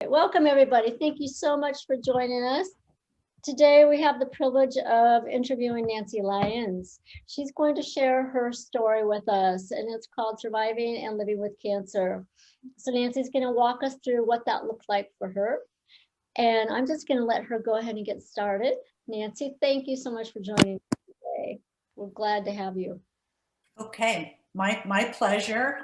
Welcome, everybody. Thank you so much for joining us. Today, we have the privilege of interviewing Nancy Lyons. She's going to share her story with us, and it's called Surviving and Living with Cancer. So Nancy's going to walk us through what that looked like for her. And I'm just going to let her go ahead and get started. Nancy, thank you so much for joining us today. We're glad to have you. Okay, my pleasure.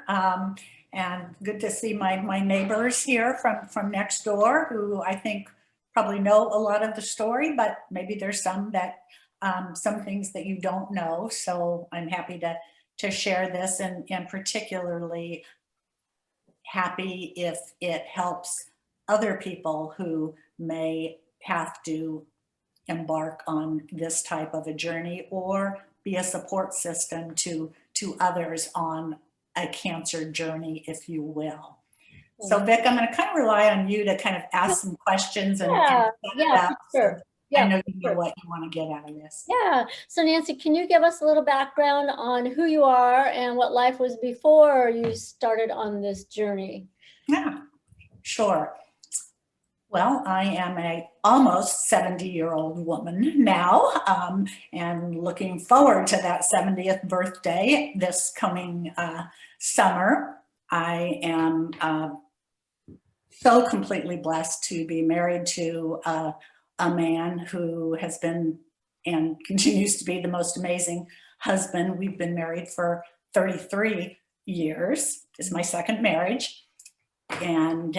And good to see my neighbors here from next door, who I think probably know a lot of the story, but maybe there's some things that you don't know. So I'm happy to share this, and particularly happy if it helps other people who may have to embark on this type of a journey, or be a support system to others on a cancer journey, if you will. So Vic, I'm going to kind of rely on you to kind of ask some questions and Sure. I know you know what you want to get out of this. Yeah. So Nancy, can you give us a little background on who you are and what life was before you started on this journey? Yeah, sure. Well, I am a almost 70-year-old woman now, and looking forward to that 70th birthday this coming summer. I am so completely blessed to be married to a man who has been and continues to be the most amazing husband. We've been married for 33 years. It's my second marriage. And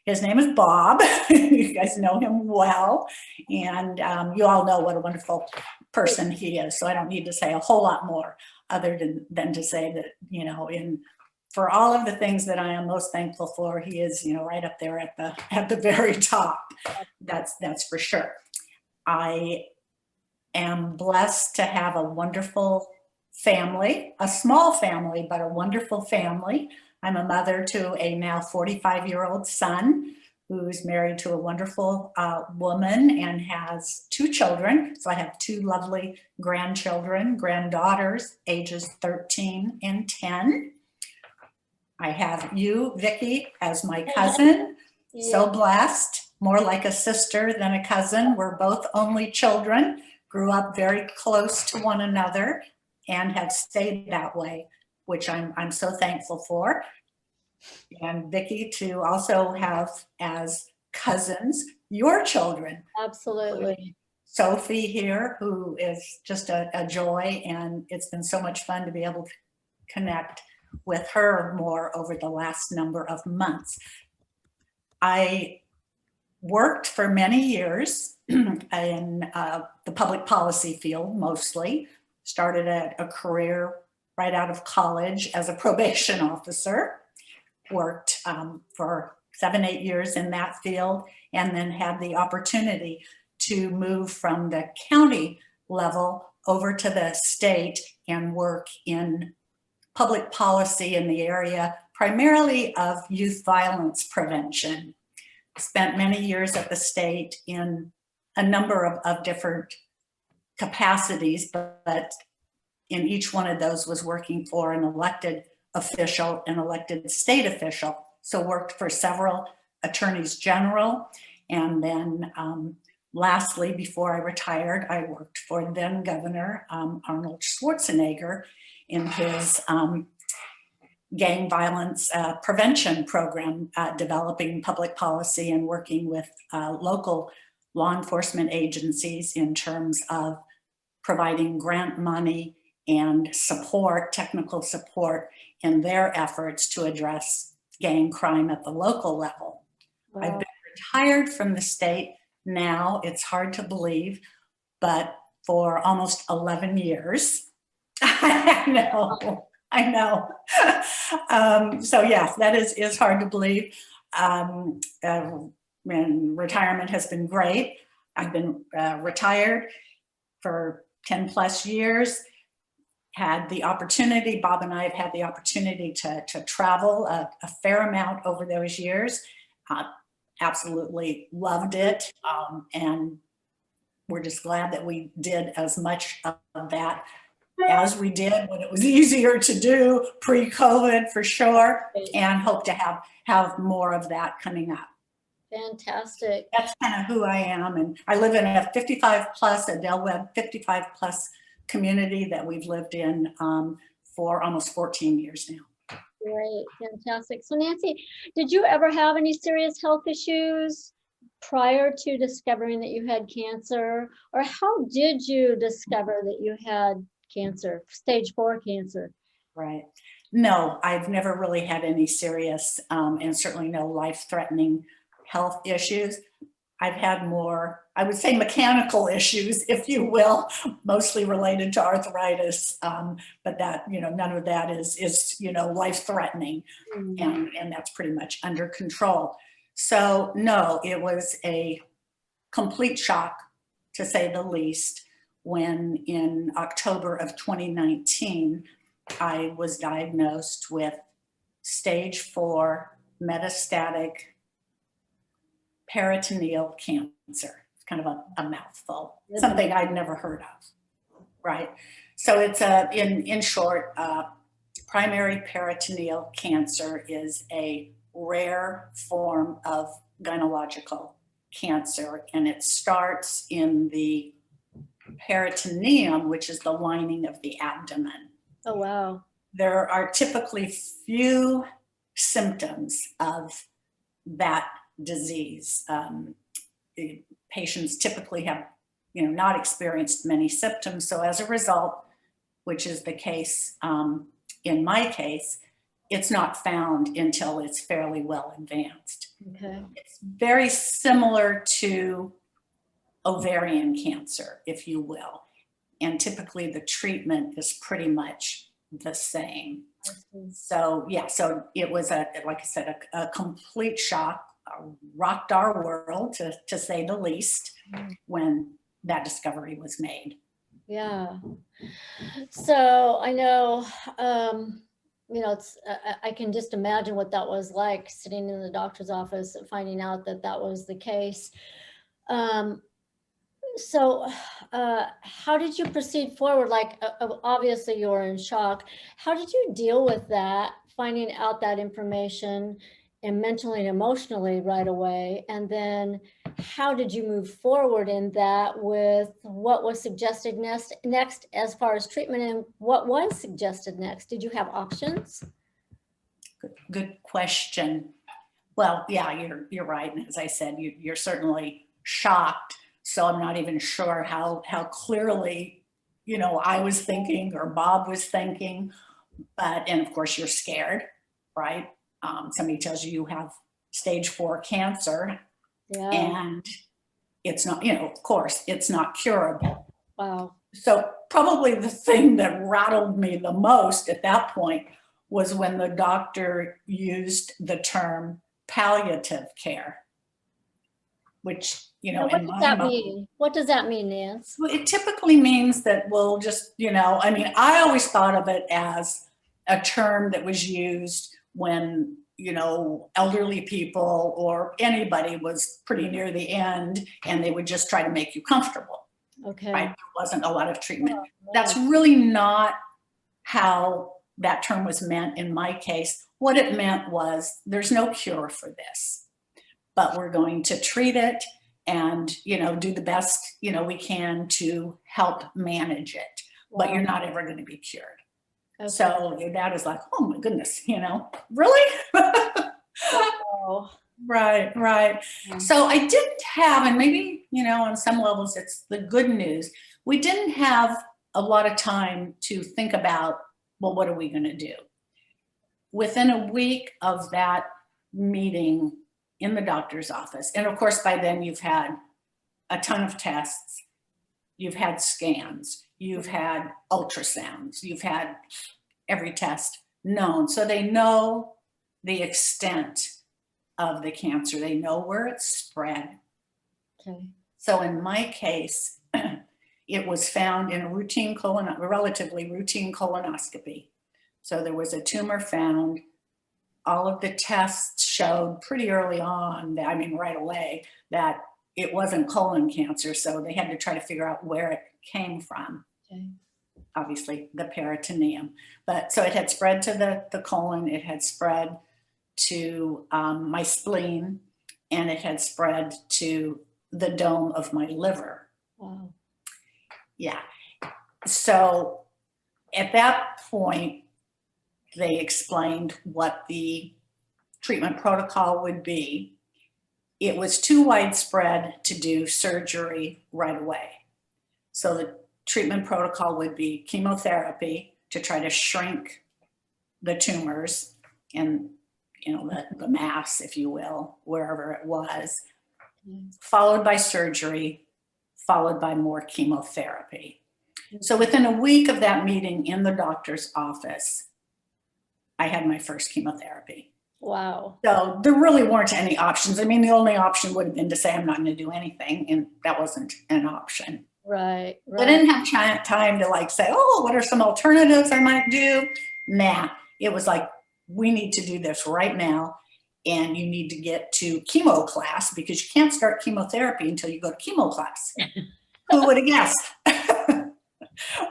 his name is Bob. You guys know him well. And you all know what a wonderful person he is. So I don't need to say a whole lot more other than to say that, you know, for all of the things that I am most thankful for, he is, you know, right up there at the very top. That's for sure. I am blessed to have a wonderful family, a small family, but a wonderful family. I'm a mother to a now 45-year-old son who's married to a wonderful woman and has 2 children. So I have 2 lovely granddaughters, ages 13 and 10. I have you, Vicki, as my cousin. Yeah. So blessed, more like a sister than a cousin. We're both only children, grew up very close to one another, and have stayed that way, which I'm so thankful for. And Vicki, to also have as cousins your children. Absolutely. Sophie here, who is just a joy, and it's been so much fun to be able to connect with her more over the last number of months. I worked for many years in the public policy field, mostly. Started a career right out of college as a probation officer. Worked for 7-8 years in that field, and then had the opportunity to move from the county level over to the state and work in public policy in the area, primarily of youth violence prevention. Spent many years at the state in a number of different capacities, but in each one of those was working for an elected official, an elected state official. So worked for several attorneys general. And then lastly, before I retired, I worked for then Governor Arnold Schwarzenegger in his gang violence prevention program, developing public policy and working with local law enforcement agencies in terms of providing grant money and support, technical support in their efforts to address gang crime at the local level. Wow. I've been retired from the state now, it's hard to believe, but for almost 11 years. I know. So yes, that is hard to believe. And retirement has been great. I've been retired for 10 plus years. Had the opportunity, Bob and I have had the opportunity to travel a fair amount over those years. Absolutely loved it. And we're just glad that we did as much of that as we did when it was easier to do pre-COVID, for sure, and hope to have more of that coming up. Fantastic. That's kind of who I am. And I live in a 55 plus, a Del Webb 55 plus community that we've lived in for almost 14 years now. Great, fantastic. So Nancy, did you ever have any serious health issues prior to discovering that you had cancer? Or how did you discover that you had cancer, stage 4 cancer? Right. No, I've never really had any serious and certainly no life-threatening health issues. I've had more, I would say, mechanical issues, if you will, mostly related to arthritis. But that, none of that is life-threatening, and that's pretty much under control. So no, it was a complete shock, to say the least, when in October of 2019, I was diagnosed with stage 4 metastatic peritoneal cancer. It's kind of a mouthful, something I'd never heard of, right? So it's in short, primary peritoneal cancer is a rare form of gynecological cancer, and it starts in the peritoneum, which is the lining of the abdomen. Oh, wow. There are typically few symptoms of that disease. Patients typically have, not experienced many symptoms. So as a result, which is the case in my case, it's not found until it's fairly well advanced. Okay. It's very similar to ovarian cancer, if you will. And typically the treatment is pretty much the same. So yeah, so it was like I said, a complete shock, rocked our world to say the least, when that discovery was made. Yeah. So I know, it's, I can just imagine what that was like, sitting in the doctor's office and finding out that that was the case. So how did you proceed forward? Like, obviously you were in shock. How did you deal with that, finding out that information, and mentally and emotionally right away? And then how did you move forward in that with what was suggested next as far as treatment, and what was suggested next? Did you have options? Good question. Well, yeah, you're right. And as I said, you're certainly shocked. So I'm not even sure how clearly, I was thinking or Bob was thinking. And of course you're scared, right? Somebody tells you have stage 4 cancer, Yeah. and it's not, of course, it's not curable. Wow. So probably the thing that rattled me the most at that point was when the doctor used the term palliative care, which, Now, what does that mean? What does that mean, Nance? Well, it typically means that we'll just, I always thought of it as a term that was used when, elderly people or anybody was pretty near the end, and they would just try to make you comfortable. Okay. Right? There wasn't a lot of treatment. Oh, wow. That's really not how that term was meant in my case. What it meant was there's no cure for this, but we're going to treat it and, do the best, we can to help manage it. Wow. But you're not ever going to be cured. Okay. So that is like, oh my goodness, really? Wow. Right. Yeah. So I didn't have, and maybe, on some levels, it's the good news. We didn't have a lot of time to think about, well, what are we going to do? Within a week of that meeting in the doctor's office, and of course, by then you've had a ton of tests, you've had scans, you've had ultrasounds, you've had every test known. So they know the extent of the cancer. They know where it's spread. Okay. So in my case, it was found in a relatively routine colonoscopy. So there was a tumor found. All of the tests showed pretty early on, right away, that it wasn't colon cancer. So they had to try to figure out where it came from. Okay. Obviously the peritoneum. But so it had spread to the colon, it had spread to my spleen, and it had spread to the dome of my liver. Wow. Yeah. So at that point, they explained what the treatment protocol would be. It was too widespread to do surgery right away. So the treatment protocol would be chemotherapy to try to shrink the tumors and, you know, the mass, if you will, wherever it was, followed by surgery, followed by more chemotherapy. So within a week of that meeting in the doctor's office, I had my first chemotherapy. Wow. So there really weren't any options. I mean, the only option would have been to say, I'm not going to do anything. And that wasn't an option. Right. I didn't have time to like say, oh, what are some alternatives I might do? Nah, it was like, we need to do this right now. And you need to get to chemo class because you can't start chemotherapy until you go to chemo class. Who would have guessed?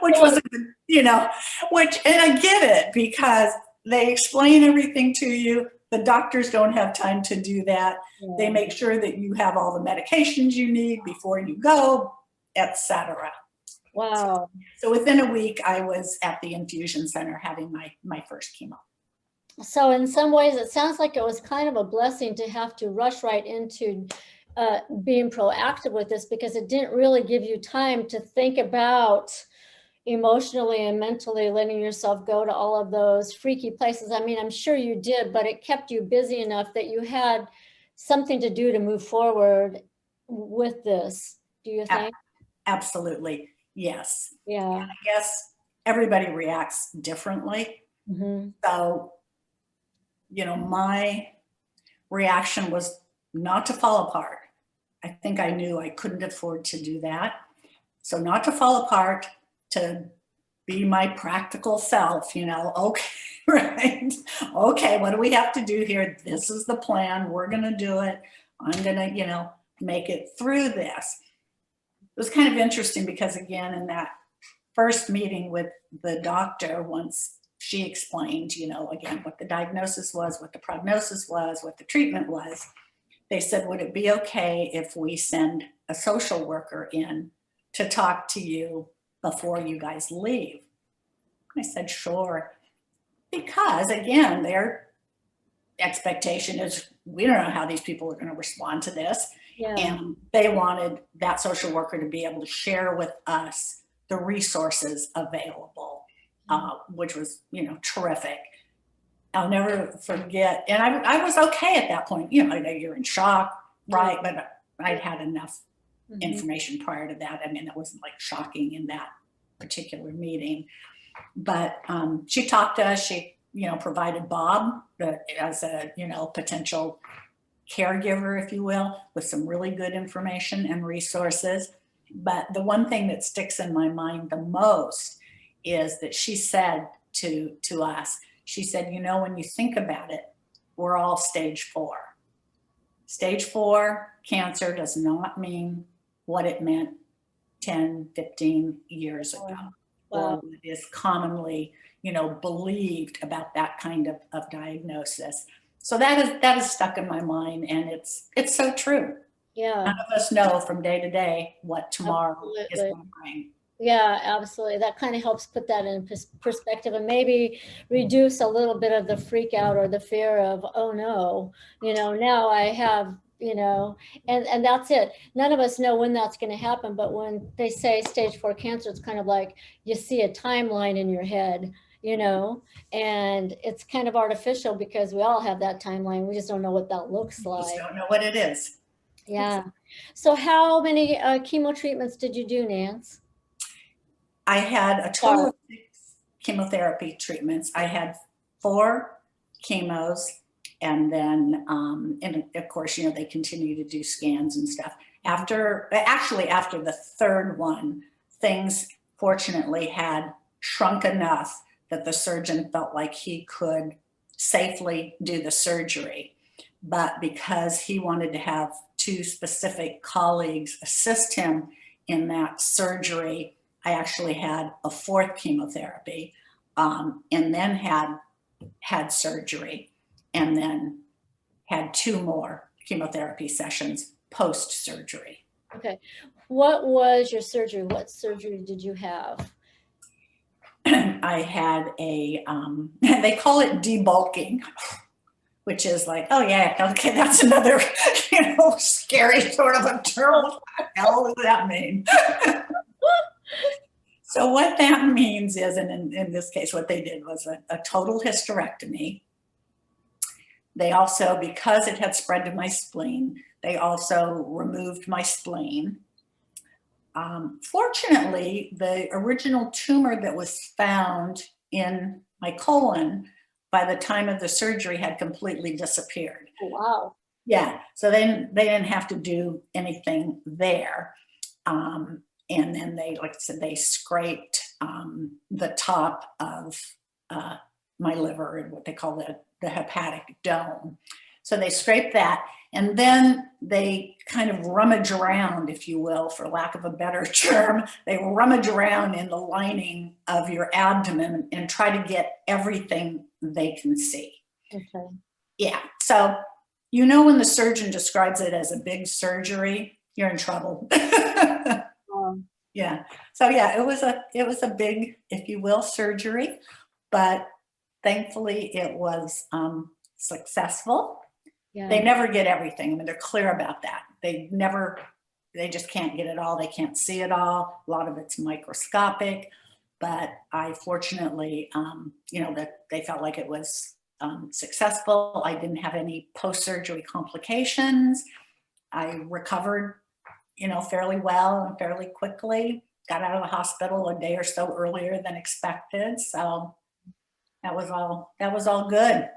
Which was, you know, and I get it because they explain everything to you. The doctors don't have time to do that. Yeah. They make sure that you have all the medications you need before you go, etc. Wow. So within a week, I was at the infusion center having my first chemo. So in some ways, it sounds like it was kind of a blessing to have to rush right into being proactive with this, because it didn't really give you time to think about emotionally and mentally letting yourself go to all of those freaky places. I mean, I'm sure you did, but it kept you busy enough that you had something to do to move forward with this. Do you think? Absolutely, yes. Yeah. And I guess everybody reacts differently. Mm-hmm. So, you know, my reaction was not to fall apart. I think I knew I couldn't afford to do that. So not to fall apart, to be my practical self, you know, okay, right? Okay, what do we have to do here? This is the plan. We're going to do it. I'm going to, you know, make it through this. It was kind of interesting because, again, in that first meeting with the doctor, once she explained, you know, again, what the diagnosis was, what the prognosis was, what the treatment was, they said, would it be okay if we send a social worker in to talk to you before you guys leave? I said, sure. Because again, their expectation is we don't know how these people are going to respond to this. Yeah. And they wanted that social worker to be able to share with us the resources available, which was, you know, terrific. I'll never forget. And I was okay at that point. You know, you're in shock, right? But I'd had enough information prior to that. I mean, it wasn't like shocking in that particular meeting. But she talked to us. She, you know, provided Bob as a, you know, potential caregiver, if you will, with some really good information and resources. But the one thing that sticks in my mind the most is that she said to us, she said, you know, when you think about it, we're all stage 4. Stage 4 cancer does not mean what it meant 10, 15 years ago. Or what is commonly, you know, believed about that kind of diagnosis. So that is stuck in my mind, and it's so true. Yeah. None of us know from day to day what tomorrow is going to bring. Yeah, absolutely. That kind of helps put that in perspective and maybe reduce a little bit of the freak out or the fear of, oh no, you know, now I have, you know, and that's it. None of us know when that's going to happen. But when they say stage 4 cancer, it's kind of like you see a timeline in your head, you know, and it's kind of artificial because we all have that timeline. We just don't know what that looks like. We just don't know what it is. Yeah. So how many chemo treatments did you do, Nance? I had a total of 6 chemotherapy treatments. I had 4 chemos, and then, and of course, you know, they continue to do scans and stuff. After the 3rd one, things fortunately had shrunk enough that the surgeon felt like he could safely do the surgery. But because he wanted to have 2 specific colleagues assist him in that surgery, I actually had a 4th chemotherapy, and then had surgery, and then had 2 more chemotherapy sessions post-surgery. Okay. What was your surgery? What surgery did you have? I had a, they call it debulking, which is like, oh yeah, okay, that's another, scary sort of a term. What the hell does that mean? So what that means is, and in this case, what they did was a total hysterectomy. They also, because it had spread to my spleen, they also removed my spleen. Fortunately, the original tumor that was found in my colon by the time of the surgery had completely disappeared. Oh, wow. Yeah, so they didn't have to do anything there. And then they, like I said, they scraped the top of my liver and what they call the hepatic dome. So they scraped that, and then they kind of rummage around, if you will, for lack of a better term, they rummage around in the lining of your abdomen and try to get everything they can see. Okay. Yeah, so when the surgeon describes it as a big surgery, you're in trouble. Yeah, so yeah, it was a big, if you will, surgery, but thankfully it was successful. Yeah. They never get everything. I mean, they're clear about that. They just can't get it all. They can't see it all. A lot of it's microscopic, but I fortunately, that they felt like it was successful. I didn't have any post-surgery complications. I recovered, fairly well and fairly quickly. Got out of the hospital a day or so earlier than expected. So that was all good.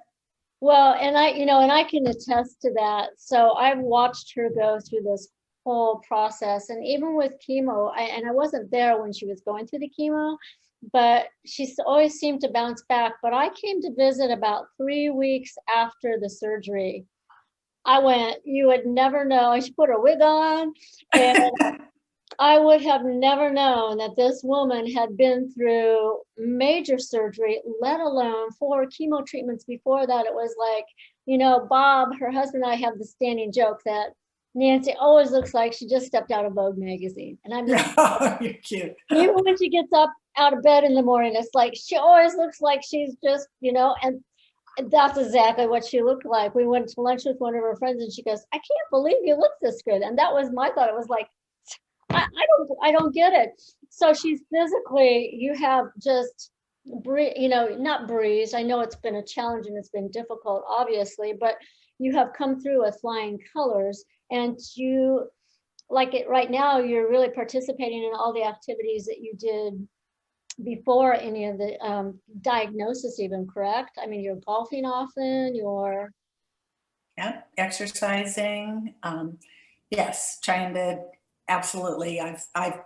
Well, and I can attest to that. So I've watched her go through this whole process, and even with chemo, I wasn't there when she was going through the chemo, but she always seemed to bounce back. But I came to visit about 3 weeks after the surgery. I went, you would never know. She put her wig on, and I would have never known that this woman had been through major surgery, let alone 4 chemo treatments before that. It was like, Bob, her husband, and I have the standing joke that Nancy always looks like she just stepped out of Vogue magazine. And I'm just, you're cute. even when she gets up out of bed in the morning, it's like, she always looks like she's just, and that's exactly what she looked like. We went to lunch with one of her friends and she goes, I can't believe you look this good. And that was my thought. It was like, I don't get it. So she's physically, you have just, not breezed. I know it's been a challenge and it's been difficult, obviously, but you have come through with flying colors, and you, like it right now, you're really participating in all the activities that you did before any of the diagnosis even, correct? I mean, you're golfing often, Yeah, exercising. Yes, trying to, absolutely. I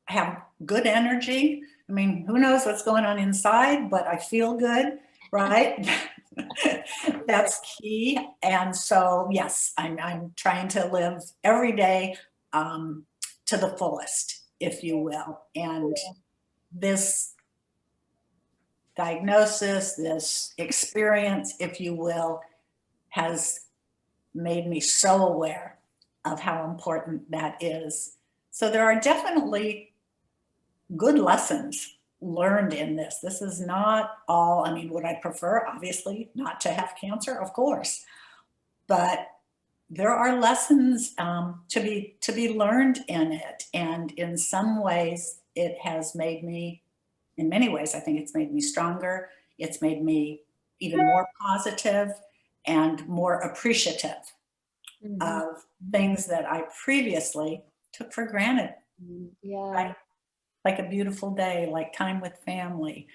have good energy. I mean, who knows what's going on inside, but I feel good, right? That's key. And so, yes, I'm trying to live every day to the fullest, if you will. And this diagnosis, this experience, if you will, has made me so aware of how important that is. So there are definitely good lessons learned in this. This is not all, I mean, would I prefer, obviously, not to have cancer? Of course. But there are lessons to be learned in it. And in some ways, it has made me, in many ways, I think it's made me stronger. It's made me even more positive and more appreciative of things that I previously took for granted. Yeah. Like a beautiful day, like time with family,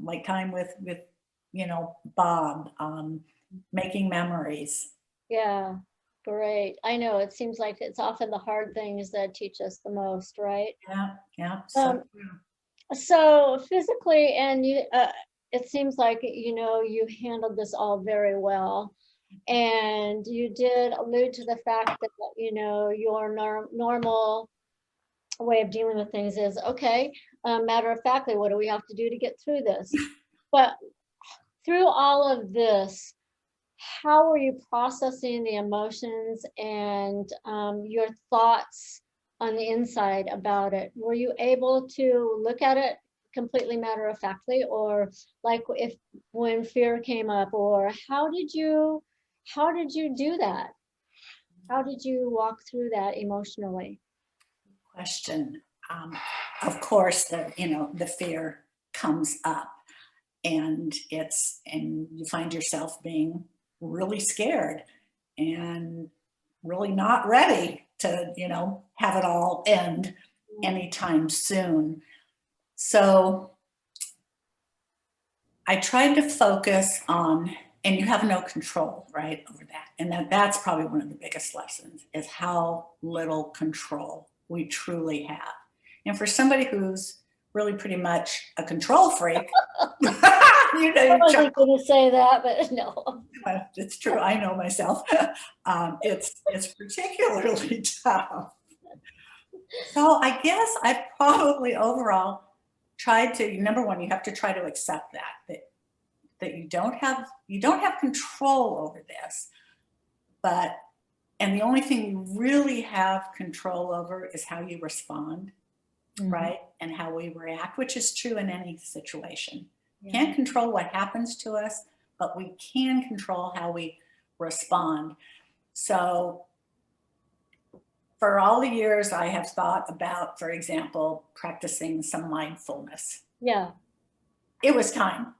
like time with Bob, making memories. Yeah, great. I know it seems like it's often the hard things that teach us the most, right? Yeah. So physically, and it seems like you handled this all very well, and you did allude to the fact that your normal way of dealing with things is okay. Matter of factly, what do we have to do to get through this? But through all of this, how were you processing the emotions and your thoughts on the inside about it? Were you able to look at it completely matter of factly, or like if when fear came up, or how did you do that? How did you walk through that emotionally? Question. Of course, the fear comes up, and you find yourself being really scared and really not ready to, have it all end anytime soon. So I tried to focus on, and you have no control, right, over that. And that's probably one of the biggest lessons, is how little control we truly have. And for somebody who's really pretty much a control freak, I wasn't going to say that, but no. it's true. I know myself. It's particularly tough. So I guess I probably overall tried to, number one, you have to try to accept that you don't have control over this, and the only thing you really have control over is how you respond, right? And how we react, which is true in any situation. Yeah. Can't control what happens to us, but we can control how we respond. So for all the years I have thought about, for example, practicing some mindfulness. Yeah. It was time.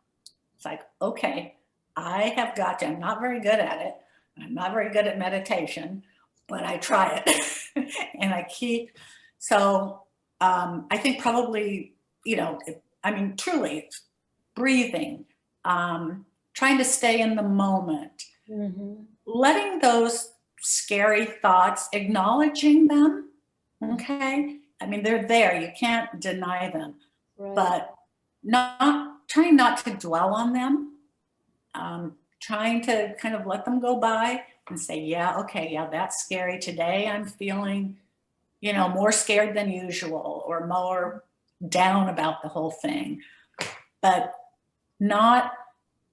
It's like, okay, I'm not very good at it. I'm not very good at meditation, but I try it. And I think probably, truly breathing, trying to stay in the moment, letting those scary thoughts, acknowledging them. Okay. I mean, they're there. You can't deny them, Right. but trying not to dwell on them, trying to kind of let them go by and say, yeah, okay, yeah, that's scary. Today I'm feeling, more scared than usual, or more down about the whole thing, but not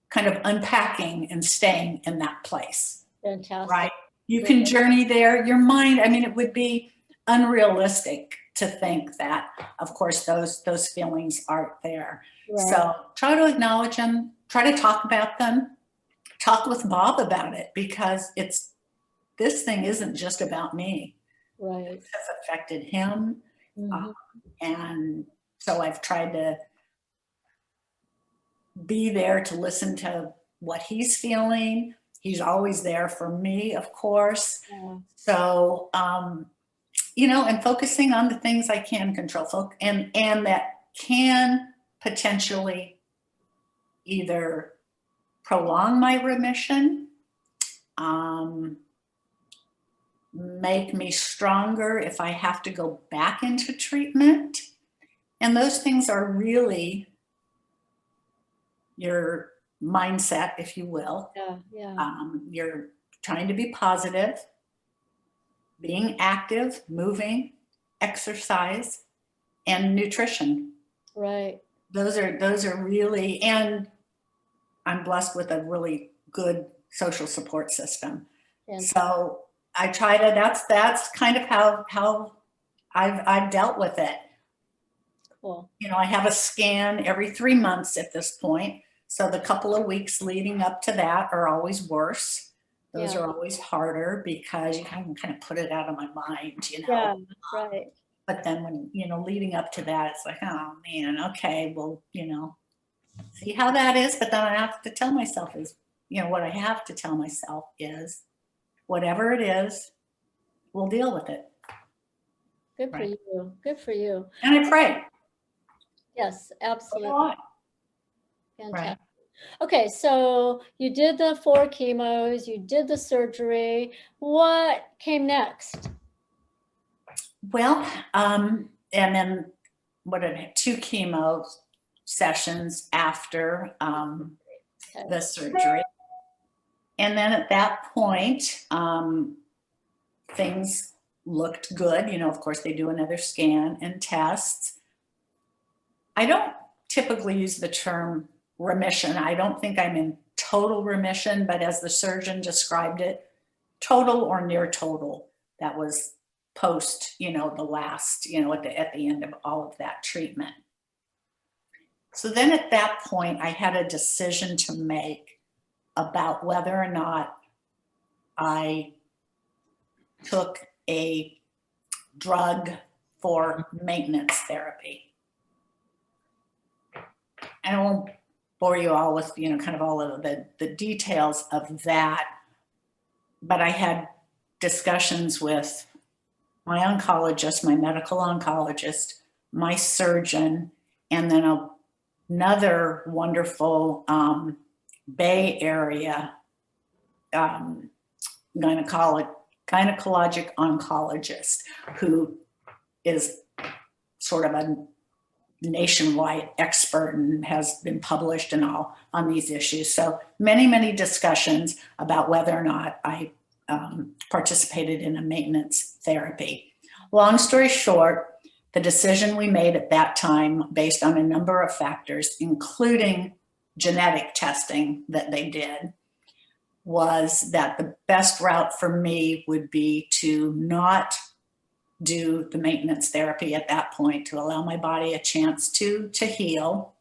kind of unpacking and staying in that place. Fantastic. Right? You can journey there. Your mind, it would be unrealistic to think that, of course, those feelings aren't there. Right. So try to acknowledge them, try to talk about them, talk with Bob about it, because this thing isn't just about me. Right. It has affected him. And so I've tried to be there to listen to what he's feeling. He's always there for me, of course. Yeah. So, and focusing on the things I can control, and that can potentially either prolong my remission, make me stronger if I have to go back into treatment. And those things are really your mindset, if you will. Yeah. You're trying to be positive, being active, moving, exercise, and nutrition. Right. Those are really, and I'm blessed with a really good social support system. So I try to, that's kind of how I've dealt with it. Cool. I have a scan every 3 months at this point. So the couple of weeks leading up to that are always worse. Those are always harder because you can kind of put it out of my mind, Yeah, right. But then when, leading up to that, it's like, oh man, okay, well, see how that is. But then I have to tell myself what I have to tell myself is, whatever it is, we'll deal with it. Good for you. Good for you. And I pray. Yes, absolutely. Fantastic. Right. Okay, so you did the 4 chemos, you did the surgery. What came next? Well, and then 2 chemo sessions after the surgery. And then at that point, things looked good. Of course, they do another scan and tests. I don't typically use the term remission. I don't think I'm in total remission, but as the surgeon described it, total or near total. That was post, the last, at the end of all of that treatment. So then at that point, I had a decision to make about whether or not I took a drug for maintenance therapy. And I won't bore you all with, kind of all of the details of that, but I had discussions with my oncologist, my medical oncologist, my surgeon, and then another wonderful Bay Area gynecologic oncologist who is sort of a nationwide expert and has been published and all on these issues. So many discussions about whether or not I participated in a maintenance therapy. Long story short, the decision we made at that time, based on a number of factors, including genetic testing that they did, was that the best route for me would be to not do the maintenance therapy at that point, to allow my body a chance to heal,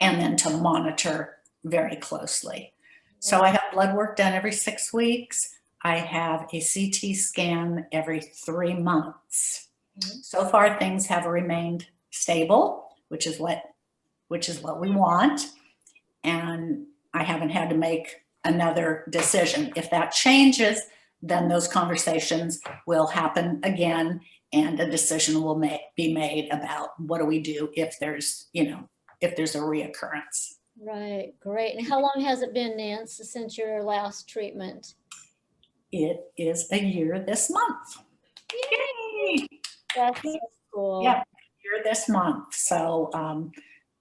and then to monitor very closely. So I have blood work done every 6 weeks. I have a CT scan every 3 months. So far, things have remained stable, which is what we want. And I haven't had to make another decision. If that changes, then those conversations will happen again, and a decision will be made about what do we do if there's a reoccurrence. Right, great. And how long has it been, Nancy, since your last treatment? It is a year this month. Yay! That's so cool. Yeah, year this month. So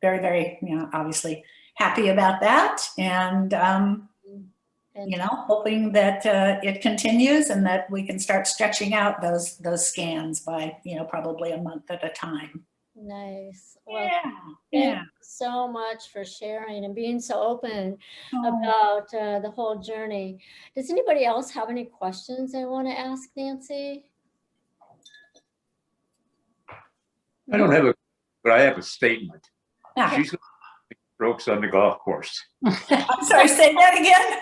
very, obviously happy about that, and hoping that it continues and that we can start stretching out those scans by probably a month at a time. Nice. Well, yeah. thank you so much for sharing and being so open about the whole journey. Does anybody else have any questions they want to ask Nancy? I don't have but I have a statement. Yeah. She's going to make strokes on the golf course. I'm sorry, say that again.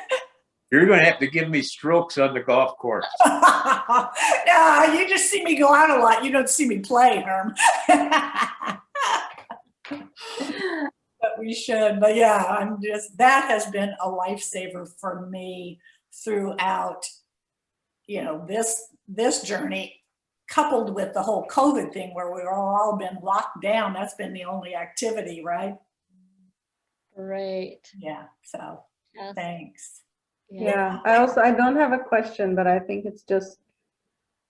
You're going to have to give me strokes on the golf course. No, you just see me go out a lot. You don't see me play, Herm. But we should. But yeah, that has been a lifesaver for me throughout, this journey, coupled with the whole COVID thing where we've all been locked down. That's been the only activity, right? Great. Yeah. So thanks. Yeah, I don't have a question, but I think it's just,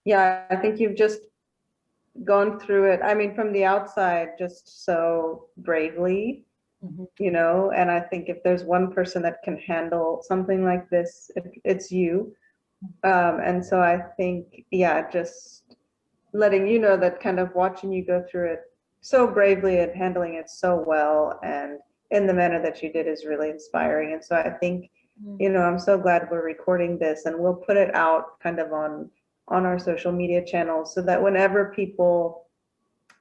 I think you've just gone through it. I mean, from the outside, just so bravely, and I think if there's one person that can handle something like this, it's you. And so I think, just letting you know that, kind of watching you go through it so bravely and handling it so well and in the manner that you did is really inspiring. And so I think, I'm so glad we're recording this, and we'll put it out kind of on our social media channels so that whenever people,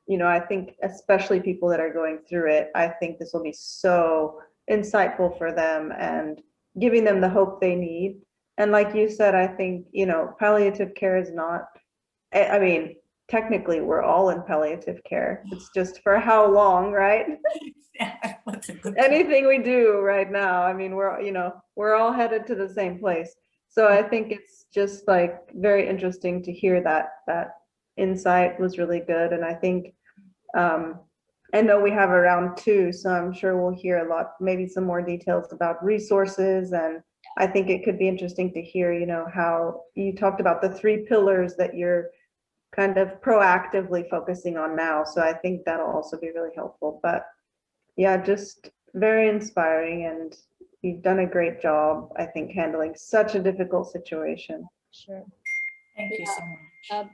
I think especially people that are going through it, I think this will be so insightful for them and giving them the hope they need. And like you said, I think, palliative care is not, I mean, technically we're all in palliative care. It's just for how long, right? Anything we do right now, I mean, we're all headed to the same place. So I think it's just like very interesting to hear that insight was really good. And I think, I know we have a round 2, so I'm sure we'll hear a lot, maybe some more details about resources. And I think it could be interesting to hear, how you talked about the 3 pillars that you're kind of proactively focusing on now. So I think that'll also be really helpful. But yeah, just very inspiring, and you've done a great job, I think, handling such a difficult situation. Sure. Thank you so much.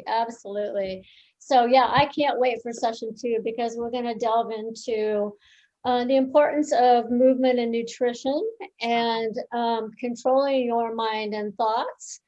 Absolutely. So I can't wait for session 2, because we're going to delve into the importance of movement and nutrition and controlling your mind and thoughts,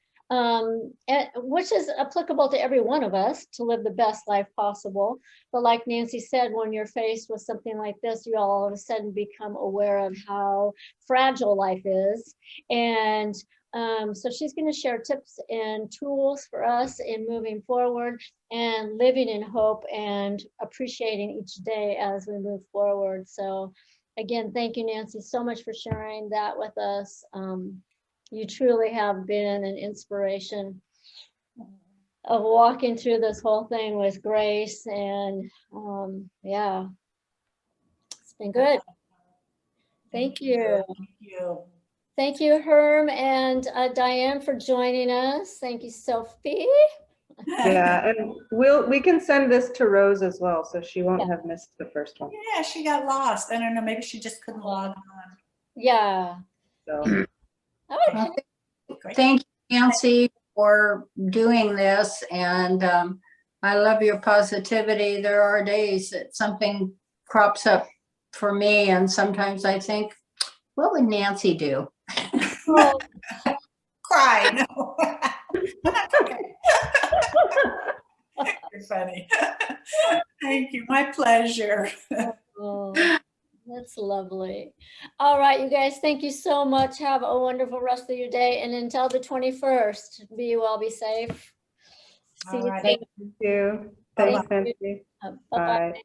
which is applicable to every one of us to live the best life possible. But like Nancy said, when you're faced with something like this, you all of a sudden become aware of how fragile life is. And so she's going to share tips and tools for us in moving forward and living in hope and appreciating each day as we move forward. So again, thank you, Nancy, so much for sharing that with us. You truly have been an inspiration of walking through this whole thing with grace, and yeah, it's been good. Thank you. Thank you. Thank you, Herm and Diane, for joining us. Thank you, Sophie. Yeah, and we can send this to Rose as well, so she won't have missed the first one. Yeah, she got lost. I don't know, maybe she just couldn't log on. Yeah. So Okay. Great. Thank you, Nancy, for doing this, and I love your positivity. There are days that something crops up for me, and sometimes I think, what would Nancy do? Well, Cry, no. That's okay. You're funny. Thank you, my pleasure. oh, that's lovely. All right, you guys, thank you so much. Have a wonderful rest of your day. And until the 21st, be well, be safe. See All you right. soon. thank you. Thank Thanks, you. Nancy. Bye-bye. Bye.